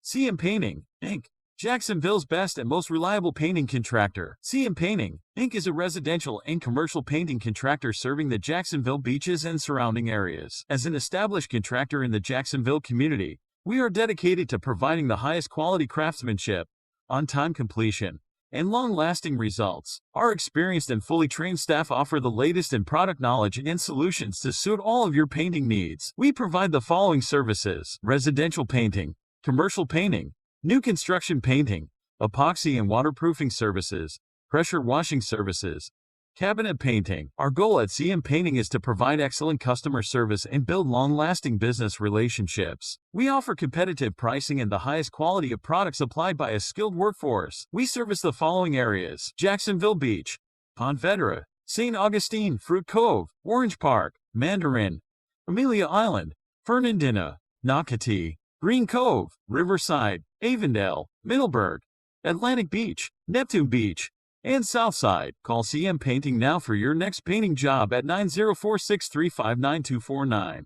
CM Painting, Inc., Jacksonville's best and most reliable painting contractor. CM Painting, Inc. is a residential and commercial painting contractor serving the Jacksonville beaches and surrounding areas. As an established contractor in the Jacksonville community, we are dedicated to providing the highest quality craftsmanship, on-time completion, and long-lasting results. Our experienced and fully trained staff offer the latest in product knowledge and solutions to suit all of your painting needs. We provide the following services: residential painting, commercial painting, new construction painting, epoxy and waterproofing services, pressure washing services, cabinet painting. Our goal at CM Painting is to provide excellent customer service and build long-lasting business relationships. We offer competitive pricing and the highest quality of products applied by a skilled workforce. We service the following areas: Jacksonville Beach, Ponte Vedra, St. Augustine, Fruit Cove, Orange Park, Mandarin, Amelia Island, Fernandina, Nocatee, Green Cove, Riverside, Avondale, Middleburg, Atlantic Beach, Neptune Beach, and Southside. Call CM Painting now for your next painting job at 904-635-9249.